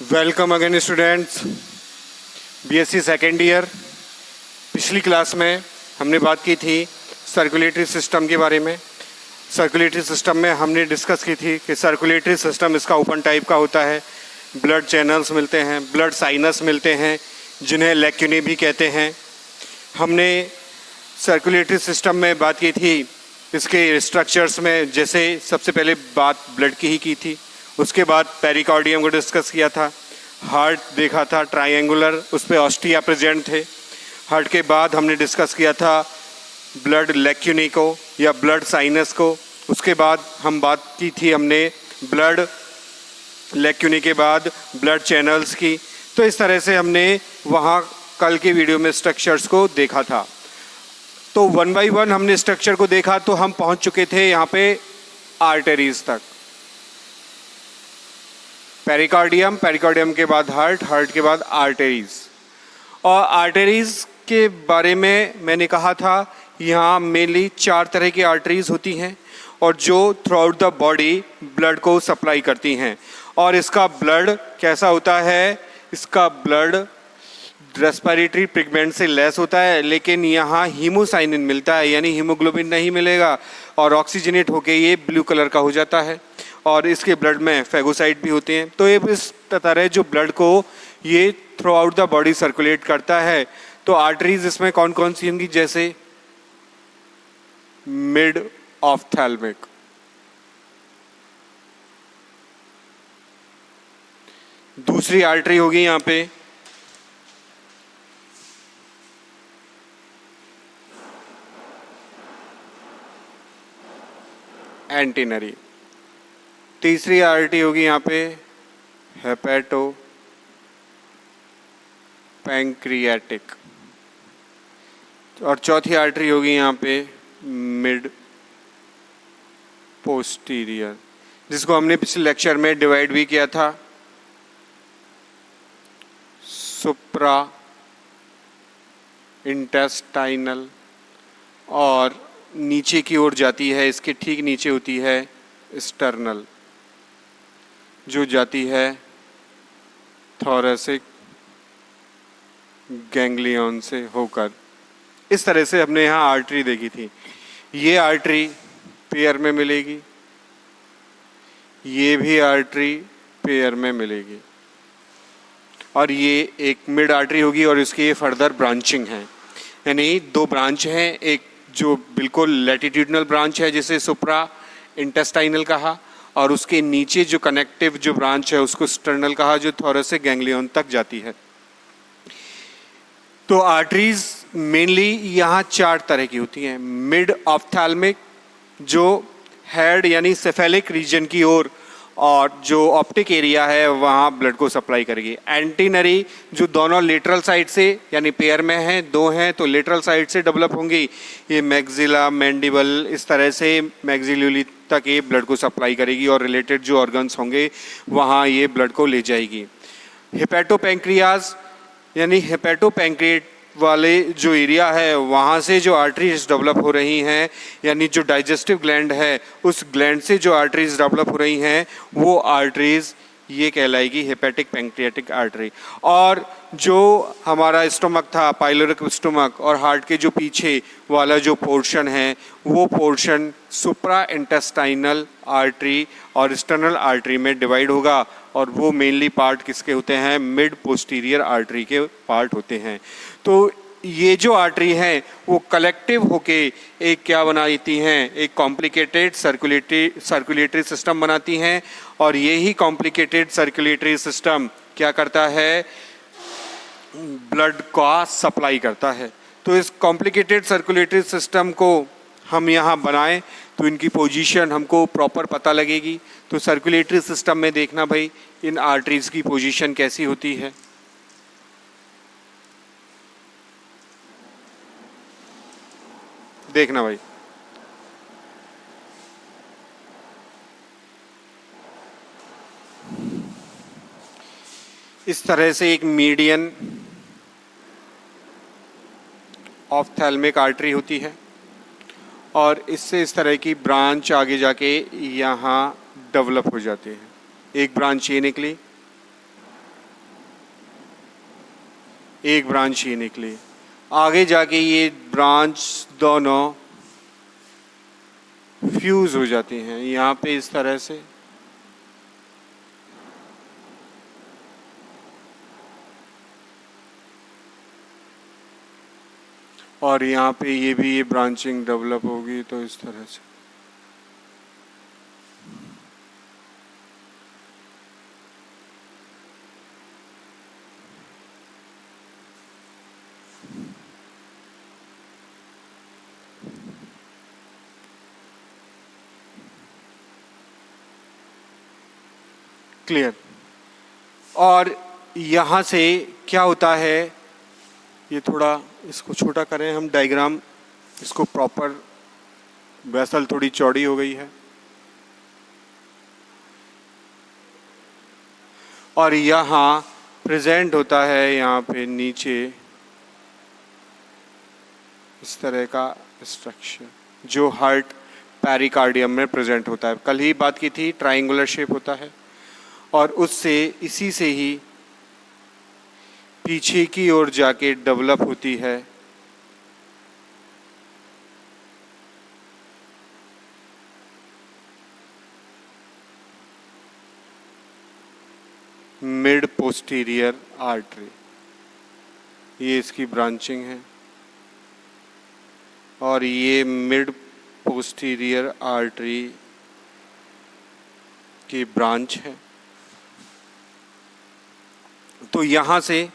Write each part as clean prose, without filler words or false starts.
Welcome again students, BSc second year. पिछली class में हमने बात की थी सर्कुलेटरी सिस्टम के बारे में। सर्कुलेटरी सिस्टम में हमने डिस्कस की थी कि सर्कुलेटरी सिस्टम इसका ओपन टाइप का होता है। ब्लड चैनल्स मिलते हैं, ब्लड साइनस मिलते हैं, जिन्हें लैक्यूनी भी कहते हैं। हमने सर्कुलेटरी सिस्टम में बात की थी इसके स्ट्रक्चर्स में, जैसे सबसे पहले बात ब्लड की ही की थी, उसके बाद पेरिकार्डियम को डिस्कस किया था, हार्ट देखा था ट्रायंगुलर, उस पर ऑस्टिया प्रेजेंट थे। हार्ट के बाद हमने डिस्कस किया था ब्लड लैक्यूनी को या ब्लड साइनस को। उसके बाद हम बात की थी हमने ब्लड लैक्यूनी के बाद ब्लड चैनल्स की। तो इस तरह से हमने वहाँ कल के वीडियो में स्ट्रक्चर्स को देखा था। तो वन बाय वन हमने स्ट्रक्चर को देखा, तो हम पहुँच चुके थे यहाँ पे आर्टरीज तक। पेरिकार्डियम, पेरिकार्डियम के बाद हार्ट, हार्ट के बाद आर्टरीज। और आर्टरीज के बारे में मैंने कहा था यहाँ मेनली 4 तरह की आर्टरीज होती हैं और जो through out the body blood को सप्लाई करती हैं। और इसका ब्लड कैसा होता है? इसका ब्लड रेस्पिरेटरी पिगमेंट से लेस होता है, लेकिन यहाँ हीमोसाइनिन मिलता है, यानी हीमोग्लोबिन नहीं मिलेगा और ऑक्सीजनेट होके ये ब्लू कलर का हो जाता है। और इसके ब्लड में फैगोसाइट भी होते हैं। तो ये इस तरह जो ब्लड को ये through out the body circulate करता है। तो आर्टरीज इसमें कौन कौन सी होंगी? जैसे मिड ऑफ्थैल्मिक, दूसरी आर्टरी होगी यहाँ पे एंटीनरी, तीसरी आर्टरी होगी यहाँ पे हेपेटो पैंक्रियाटिक, और चौथी आर्टरी होगी यहाँ पे मिड पोस्टीरियर, जिसको हमने पिछले लेक्चर में डिवाइड भी किया था सुप्रा इंटेस्टाइनल, और नीचे की ओर जाती है, इसके ठीक नीचे होती है स्टर्नल, जो जाती है थोरेसिक गैंग्लियन से होकर। इस तरह से हमने यहाँ आर्टरी देखी थी। ये आर्टरी पेयर में मिलेगी, ये भी आर्टरी पेयर में मिलेगी, और ये एक मिड आर्टरी होगी और इसकी ये फर्दर ब्रांचिंग है। यानी 2 ब्रांच हैं, एक जो बिल्कुल लैटिट्यूडनल ब्रांच है जिसे सुप्रा इंटेस्टाइनल कहा, और उसके नीचे जो कनेक्टिव जो ब्रांच है उसको स्टर्नल कहा, जो थोरेसिक गैंग्लियन तक जाती है। तो आर्टरीज मेनली यहाँ 4 तरह की होती हैं। मिड ऑफ्थैल्मिक, जो हेड यानी सेफेलिक रीजन की ओर और जो ऑप्टिक एरिया है वहाँ ब्लड को सप्लाई करेगी। एंटीनरी, जो दोनों लेटरल साइड से, यानी पेयर में हैं, 2 हैं तो लेटरल साइड से डेवलप होंगी। ये मैक्सिला, मैंडिबल, इस तरह से मैक्सिलुली तक ये ब्लड को सप्लाई करेगी और रिलेटेड जो ऑर्गन्स होंगे वहाँ ये ब्लड को ले जाएगी। हेपेटोपैंक्रियाज, यानी हेपेटोपैंक्रिएट वाले जो एरिया है वहाँ से जो आर्टरीज डेवलप हो रही हैं, यानी जो डाइजेस्टिव ग्लैंड है उस ग्लैंड से जो आर्टरीज डेवलप हो रही हैं वो आर्टरीज ये कहलाएगी हेपेटिक पैंक्रियाटिक आर्टरी। और जो हमारा स्टोमक था, पाइलोरिक स्टोमक, और हार्ट के जो पीछे वाला जो पोर्शन है वो पोर्शन सुप्रा इंटेस्टाइनल आर्टरी और स्टर्नल आर्टरी में डिवाइड होगा, और वो मेनली पार्ट किसके होते हैं? मिड पोस्टीरियर आर्टरी के पार्ट होते हैं। तो ये जो आर्टरी हैं वो कलेक्टिव होके एक क्या बनाती हैं? एक कॉम्प्लिकेटेड सर्कुलेटरी सिस्टम बनाती हैं, और यही कॉम्प्लिकेटेड सर्कुलेटरी सिस्टम क्या करता है? ब्लड का सप्लाई करता है। तो इस कॉम्प्लिकेटेड सर्कुलेटरी सिस्टम को हम यहाँ बनाएं तो इनकी पोजीशन हमको प्रॉपर पता लगेगी। तो सर्कुलेटरी सिस्टम में देखना भाई इन आर्टरीज की पोजीशन कैसी होती है। देखना भाई, इस तरह से एक मीडियन ऑफ्थैल्मिक आर्टरी होती है, और इससे इस तरह की ब्रांच आगे जाके यहाँ डेवलप हो जाती है। एक ब्रांच ये निकली, एक ब्रांच ये निकली। आगे जाके ये ब्रांच दोनों फ्यूज हो जाती हैं यहाँ पे इस तरह से। और यहाँ पे ये भी ये ब्रांचिंग डेवलप होगी तो इस तरह से। क्लियर। और यहाँ से क्या होता है, ये थोड़ा इसको छोटा करें हम डायग्राम, इसको प्रॉपर, वेसल थोड़ी चौड़ी हो गई है। और यहाँ प्रेजेंट होता है यहाँ पे नीचे इस तरह का स्ट्रक्चर जो हार्ट पेरिकार्डियम में प्रेजेंट होता है। कल ही बात की थी, ट्रायंगुलर शेप होता है और उससे इसी से ही पीछे की ओर जाके डेवलप होती है मिड पोस्टीरियर आर्टरी। ये इसकी ब्रांचिंग है और ये मिड पोस्टीरियर आर्टरी की ब्रांच है। तो यहाँ से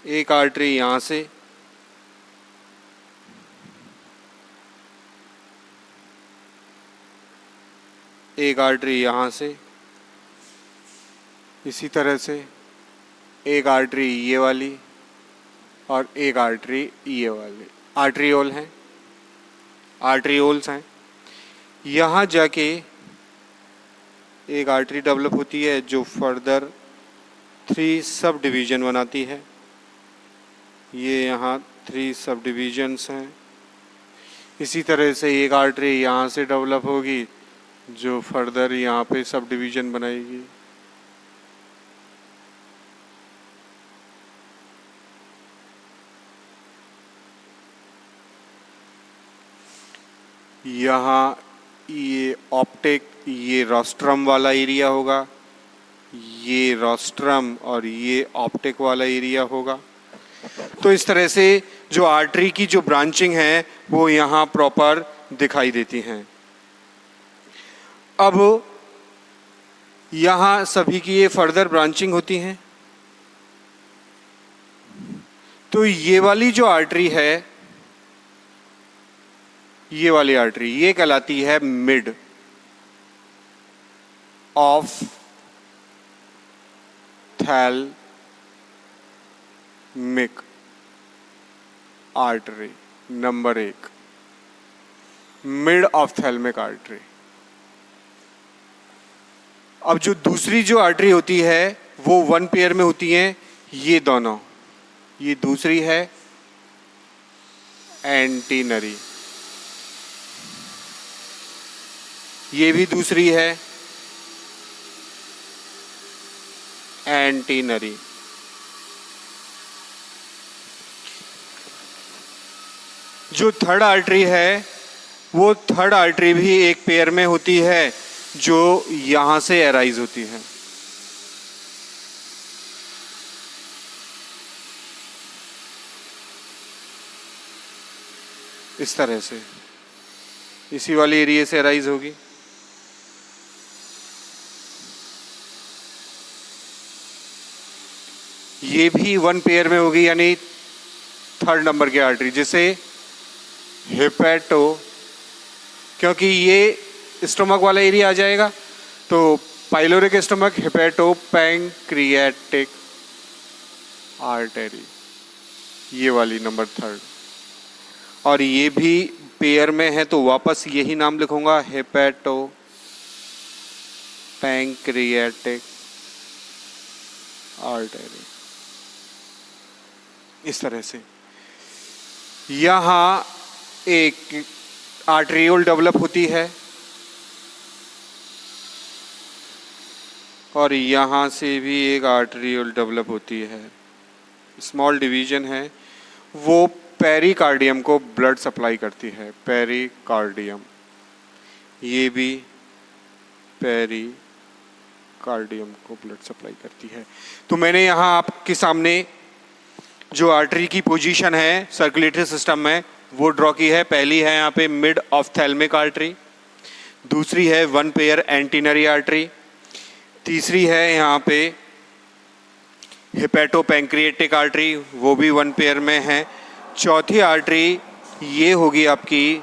एक आर्टरी यहाँ से, एक आर्टरी यहाँ से, इसी तरह से एक आर्टरी ये वाली और एक आर्टरी ये वाली। आर्टरियोल हैं, आर्टरियोल्स हैं। यहाँ जाके एक आर्टरी डेवलप होती है जो फर्दर 3 सब डिवीज़न बनाती है। ये यहाँ 3 सब डिवीजन्स हैं। इसी तरह से एक आर्टरी यहाँ से डेवलप होगी जो फर्दर यहाँ पे सब डिवीज़न बनाएगी। यहाँ ये ऑप्टिक, ये रोस्ट्रम वाला एरिया होगा, ये रोस्ट्रम और ये ऑप्टिक वाला एरिया होगा। तो इस तरह से जो आर्टरी की जो ब्रांचिंग है वो यहाँ प्रॉपर दिखाई देती हैं। अब यहाँ सभी की ये फर्दर ब्रांचिंग होती हैं। तो ये वाली जो आर्टरी है, ये वाली आर्टरी, ये कहलाती है mid of thalamic artery. Number 1, mid of thalamic artery. अब जो दूसरी जो आर्टरी होती है वो 1 पेयर में होती हैं, ये दोनों। ये दूसरी है एंटीनरी, ये भी दूसरी है एंटीनरी। जो थर्ड आर्टरी है वो थर्ड आर्टरी भी एक पेयर में होती है जो यहाँ से एराइज होती है। इस तरह से इसी वाली एरिया से एराइज होगी। ये भी 1 पेयर में होगी, यानी थर्ड नंबर की आर्टरी, जिसे हेपेटो, क्योंकि ये स्टोमक वाला एरिया आ जाएगा तो pyloric stomach, hepato pancreatic artery, ये वाली नंबर 3। और ये भी पेयर में है तो वापस यही नाम लिखूंगा, हेपेटो पैंक्रियाटिक आर्टरी। इस तरह से यहाँ एक आर्टरियोल डेवलप होती है और यहाँ से भी एक आर्टरियोल डेवलप होती है, स्मॉल डिवीजन है, वो पेरिकार्डियम को ब्लड सप्लाई करती है। पेरिकार्डियम, ये भी पेरिकार्डियम को ब्लड सप्लाई करती है। तो मैंने यहाँ आपके सामने जो आर्टरी की पोजीशन है सर्कुलेटरी सिस्टम में वो ड्रॉ की है। पहली है यहाँ पे मिड ऑफ्थेल्मिक आर्टरी, दूसरी है वन पेयर एंटीनरी आर्टरी, तीसरी है यहाँ पे हिपैटोपैंक्रिएटिक आर्टरी, वो भी वन पेयर में है। चौथी आर्टरी ये होगी आपकी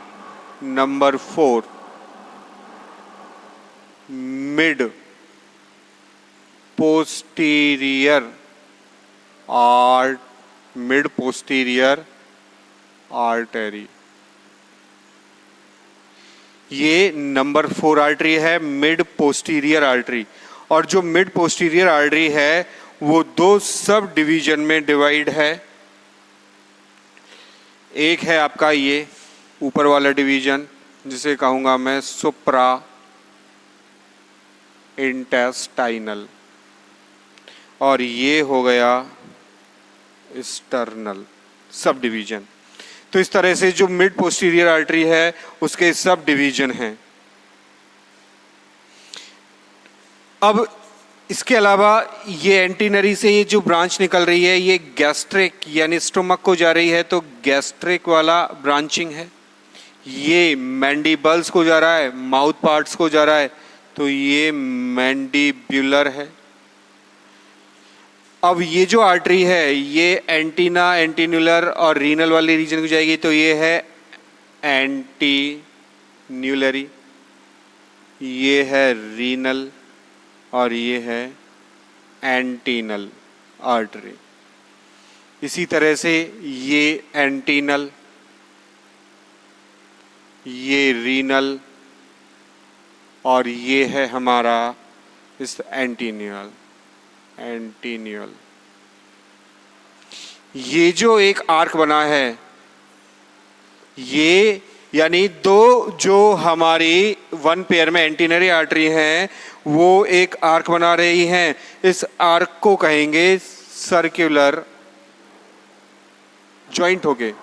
नंबर 4, मिड पोस्टीरियर आर्टरी, ये नंबर 4 आर्टरी है, मिड पोस्टीरियर आर्टरी। और जो मिड पोस्टीरियर आर्टरी है वो 2 सब डिवीजन में डिवाइड है। एक है आपका ये ऊपर वाला डिवीजन जिसे कहूँगा मैं सुप्रा इंटेस्टाइनल, और ये हो गया स्टर्नल सब डिवीजन। तो इस तरह से जो मिड पोस्टीरियर आर्टरी है उसके सब डिवीजन हैं। अब इसके अलावा ये एंटीनरी से ये जो ब्रांच निकल रही है ये गैस्ट्रिक यानी स्टोमक को जा रही है, तो गैस्ट्रिक वाला ब्रांचिंग है। ये मैंडिबल्स को जा रहा है, माउथ पार्ट्स को जा रहा है, तो ये मैंडिब्यूलर है। अब ये जो आर्टरी है ये एंटीना, एंटीन्यूलर और रीनल वाले रीजन को जाएगी, तो ये है एंटीन्यूलरी, ये है रीनल और ये है एंटीनल आर्टरी। इसी तरह से ये एंटीनल, ये रीनल और ये है हमारा इस एंटीन्यूल। ये जो एक आर्क बना है ये यानी 2 जो हमारी वन पेयर में एंटीनरी आर्टरी हैं वो एक आर्क बना रही हैं। इस आर्क को कहेंगे सर्कुलर जॉइंट हो गए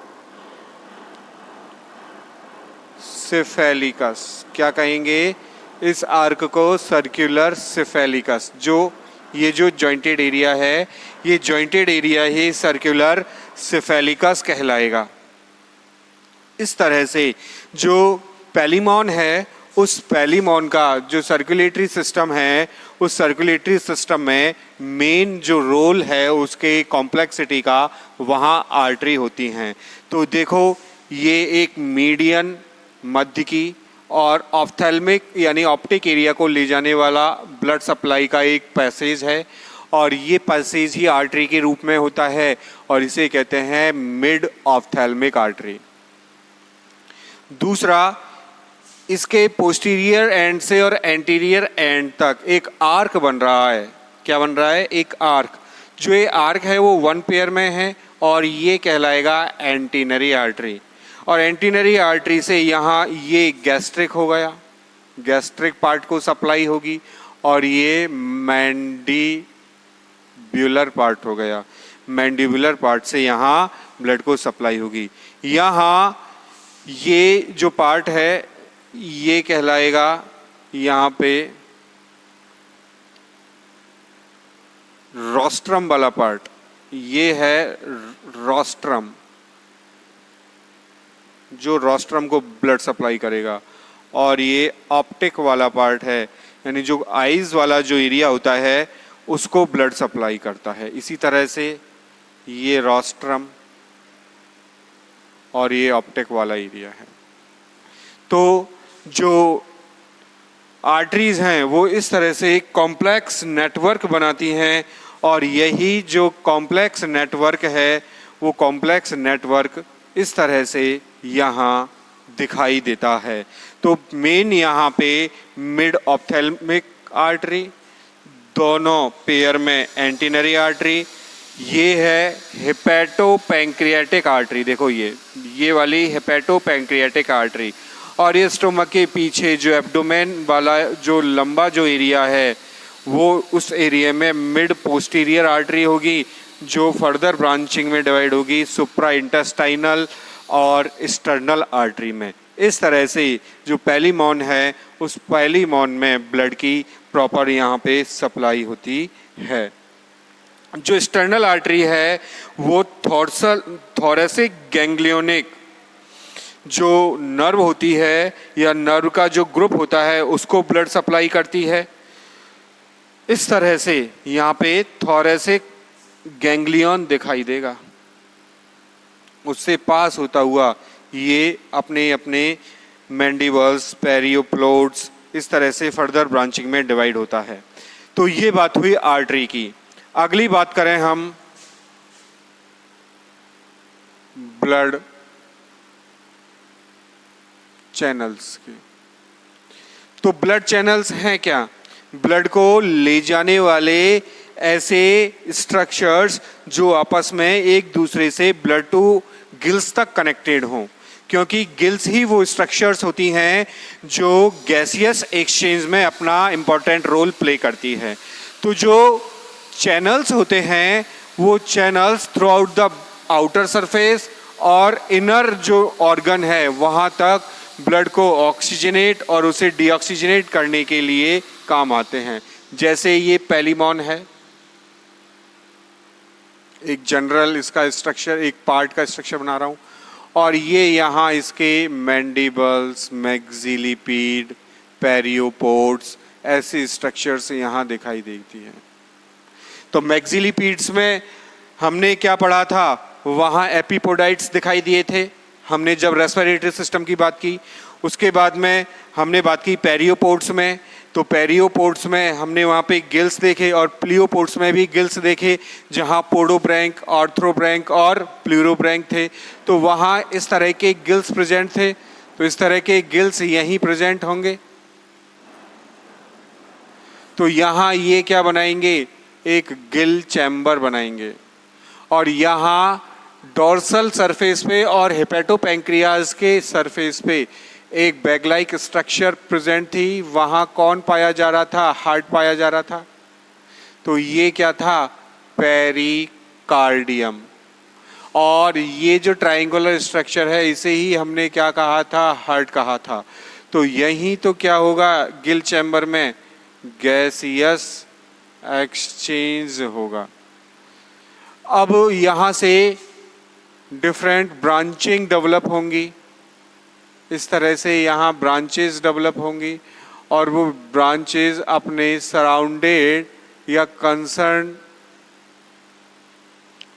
सिफेलिकस। क्या कहेंगे इस आर्क को? सर्कुलर सिफेलिकस। ये जो जॉइंटेड एरिया है ये जॉइंटेड एरिया ही सर्कुलर सिफेलिकस कहलाएगा। इस तरह से जो पैलिमॉन है उस पैलिमॉन का जो सर्कुलेटरी सिस्टम है उस सर्कुलेटरी सिस्टम में मेन जो रोल है उसके कॉम्प्लेक्सिटी का वहाँ आर्टरी होती हैं। तो देखो ये एक मीडियन, मध्य की और ऑफ्थेल्मिक यानी ऑप्टिक एरिया को ले जाने वाला ब्लड सप्लाई का एक पैसेज है और ये पैसेज ही आर्टरी के रूप में होता है और इसे कहते हैं मिड ऑफ्थेल्मिक आर्टरी। दूसरा, इसके पोस्टीरियर एंड से और एंटीरियर एंड तक एक आर्क बन रहा है। क्या बन रहा है? एक आर्क। जो ये आर्क है वो वन पेयर में है और ये कहलाएगा एंटीनरी आर्टरी। और एंटीनरी आर्टरी से यहाँ ये गैस्ट्रिक हो गया, गैस्ट्रिक पार्ट को सप्लाई होगी और ये मैंडिब्यूलर पार्ट हो गया, मैंडिब्यूलर पार्ट से यहाँ ब्लड को सप्लाई होगी। यहाँ ये जो पार्ट है ये कहलाएगा यहाँ पे रोस्ट्रम वाला पार्ट, ये है रोस्ट्रम जो रोस्ट्रम को ब्लड सप्लाई करेगा। और ये ऑप्टिक वाला पार्ट है यानी जो आईज वाला जो एरिया होता है उसको ब्लड सप्लाई करता है। इसी तरह से ये रोस्ट्रम और ये ऑप्टिक वाला एरिया है। तो जो आर्टरीज हैं वो इस तरह से एक कॉम्प्लेक्स नेटवर्क बनाती हैं और यही जो कॉम्प्लेक्स नेटवर्क है वो कॉम्प्लेक्स नेटवर्क इस तरह से यहाँ दिखाई देता है। तो मेन यहाँ पे मिड ऑप्थेल्मिक आर्टरी, दोनों पेयर में एंटीनरी आर्टरी, ये है हिपैटोपैंक्रियाटिक आर्टरी। देखो ये वाली हिपैटोपैंक्रियाटिक आर्टरी। और ये स्टोमक के पीछे जो एब्डोमेन वाला जो लंबा जो एरिया है वो उस एरिया में मिड पोस्टीरियर आर्टरी होगी जो फर्दर ब्रांचिंग में डिवाइड होगी सुप्रा इंटेस्टाइनल और स्टर्नल आर्टरी में। इस तरह से जो पहली मॉन है उस पहली मॉन में ब्लड की प्रॉपर यहाँ पे सप्लाई होती है। जो स्टर्नल आर्टरी है वो थोरेसिक गैंग्लियोनिक जो नर्व होती है या नर्व का जो ग्रुप होता है उसको ब्लड सप्लाई करती है। इस तरह से यहाँ पे थोरेसिक गैंग्लियन दिखाई देगा, उससे पास होता हुआ ये अपने अपने मैंडिबल्स, पेरियोप्लोड्स इस तरह से फर्दर ब्रांचिंग में डिवाइड होता है। तो ये बात हुई आर्टरी की। अगली बात करें हम ब्लड चैनल्स की। तो ब्लड चैनल्स हैं क्या? ब्लड को ले जाने वाले ऐसे स्ट्रक्चर्स जो आपस में एक दूसरे से ब्लड टू गिल्स तक कनेक्टेड हों, क्योंकि गिल्स ही वो स्ट्रक्चर्स होती हैं जो गैसियस एक्सचेंज में अपना इम्पॉर्टेंट रोल प्ले करती है। तो जो चैनल्स होते हैं वो channels through out the outer surface और इनर जो ऑर्गन है वहाँ तक ब्लड को ऑक्सीजनेट और उसे डीऑक्सीजनेट करने के लिए काम आते हैं। जैसे ये पहली मॉन है, एक जनरल इसका स्ट्रक्चर, एक पार्ट का स्ट्रक्चर बना रहा हूँ, और ये यहाँ इसके मैंडिबल्स, मैक्सिलिपीड, पेरियोपोड्स ऐसे स्ट्रक्चर्स यहाँ दिखाई देती हैं। तो मैक्सिलिपीड्स में हमने क्या पढ़ा था? वहाँ एपिपोडाइट्स दिखाई दिए थे हमने जब रेस्पिरेटरी सिस्टम की बात की। उसके बाद में हमने बात की पेरियोपोड्स में। तो पेरियोपोड्स में हमने वहाँ पे गिल्स देखे और प्लियोपोड्स में भी गिल्स देखे जहाँ पोडोब्रैंक, आर्थ्रोब्रैंक और प्लूरोब्रैंक थे। तो वहाँ इस तरह के गिल्स प्रेजेंट थे। तो इस तरह के गिल्स यहीं प्रेजेंट होंगे। तो यहाँ ये क्या बनाएंगे? एक गिल चैम्बर बनाएंगे, और यहाँ डोर्सल सरफेस पे और हेपेटोपैंक्रियाज के सरफेस पे एक बैग लाइक स्ट्रक्चर प्रेजेंट थी। वहाँ कौन पाया जा रहा था? हार्ट पाया जा रहा था। तो ये क्या था? पेरिकार्डियम। और ये जो ट्रायंगुलर स्ट्रक्चर है इसे ही हमने क्या कहा था? हार्ट कहा था। तो यहीं तो क्या होगा? गिल चैम्बर में गैसियस एक्सचेंज होगा। अब यहाँ से डिफरेंट ब्रांचिंग डेवलप होंगी। इस तरह से यहाँ ब्रांचेस डेवलप होंगी और वो ब्रांचेस अपने सराउंडेड या कंसर्न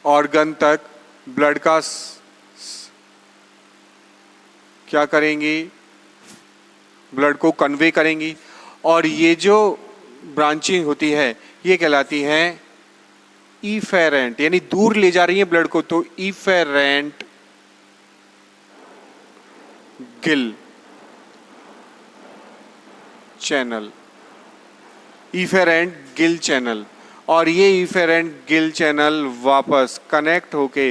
ऑर्गन तक ब्लड का क्या करेंगी? ब्लड को कन्वे करेंगी। और ये जो ब्रांचिंग होती है ये कहलाती है इफेरेंट, यानी दूर ले जा रही है ब्लड को। तो efferent Gill channel, efferent Gill channel. और ये इफेरेंट गिल चैनल वापस कनेक्ट होके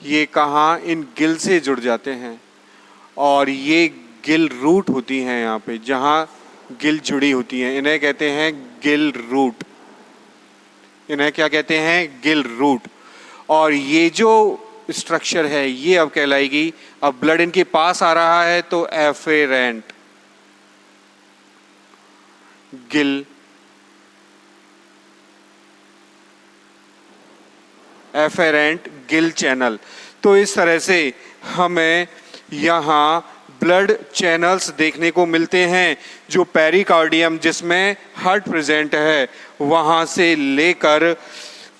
ये कहाँ? इन गिल से जुड़ जाते हैं। और ये गिल रूट होती हैं यहाँ पे, जहाँ गिल जुड़ी होती हैं, इन्हें कहते हैं गिल रूट। इन्हें क्या कहते हैं? गिल रूट। और ये जो स्ट्रक्चर है ये अब कहलाएगी, अब ब्लड इनके पास आ रहा है तो efferent Gill, efferent Gill channel. तो इस तरह से हमें यहाँ ब्लड चैनल्स देखने को मिलते हैं जो पेरिकार्डियम जिसमें हार्ट प्रेजेंट है वहाँ से लेकर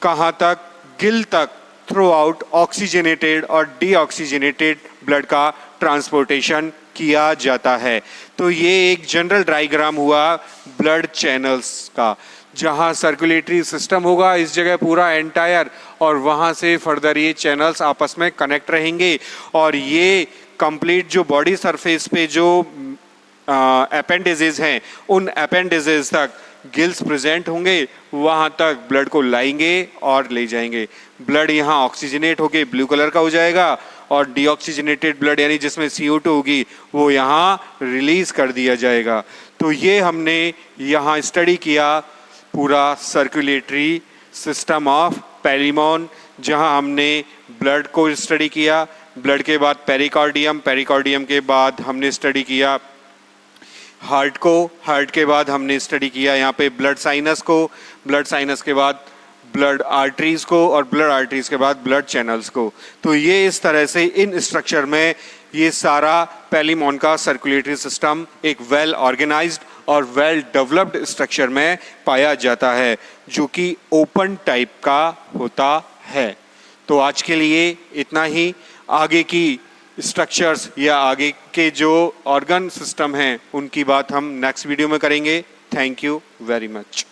कहाँ तक? गिल तक थ्रू आउट ऑक्सीजनेटेड और डीऑक्सीजनेटेड ब्लड का ट्रांसपोर्टेशन किया जाता है। तो ये एक जनरल डायग्राम हुआ ब्लड चैनल्स का, जहाँ सर्कुलेटरी सिस्टम होगा इस जगह पूरा एंटायर, और वहाँ से फर्दर ये चैनल्स आपस में कनेक्ट रहेंगे। और ये कंप्लीट जो बॉडी सरफेस पे जो अपेंडिजेस हैं उन अपेंडिजेस तक गिल्स प्रेजेंट होंगे, वहाँ तक ब्लड को लाएंगे और ले जाएंगे। ब्लड यहाँ ऑक्सीजनेट होके ब्लू कलर का हो जाएगा और डीऑक्सीजनेटेड ब्लड यानी जिसमें CO2 होगी वो यहाँ रिलीज कर दिया जाएगा। तो ये हमने यहाँ स्टडी किया पूरा सर्कुलेटरी सिस्टम ऑफ पेरिमोन, जहां हमने ब्लड को स्टडी किया, ब्लड के बाद पेरिकार्डियम, पेरिकार्डियम के बाद हमने स्टडी किया हार्ट को, हार्ट के बाद हमने स्टडी किया यहाँ पे ब्लड साइनस को, ब्लड साइनस के बाद ब्लड आर्टरीज को, और ब्लड आर्टरीज के बाद ब्लड चैनल्स को। तो ये इस तरह से इन स्ट्रक्चर में ये सारा पेरिमोन का सर्कुलेटरी सिस्टम एक वेल ऑर्गेनाइज्ड और वेल डेवलप्ड स्ट्रक्चर में पाया जाता है, जो कि ओपन टाइप का होता है। तो आज के लिए इतना ही। आगे की स्ट्रक्चर्स या आगे के जो ऑर्गन सिस्टम हैं उनकी बात हम नेक्स्ट वीडियो में करेंगे। Thank you very much.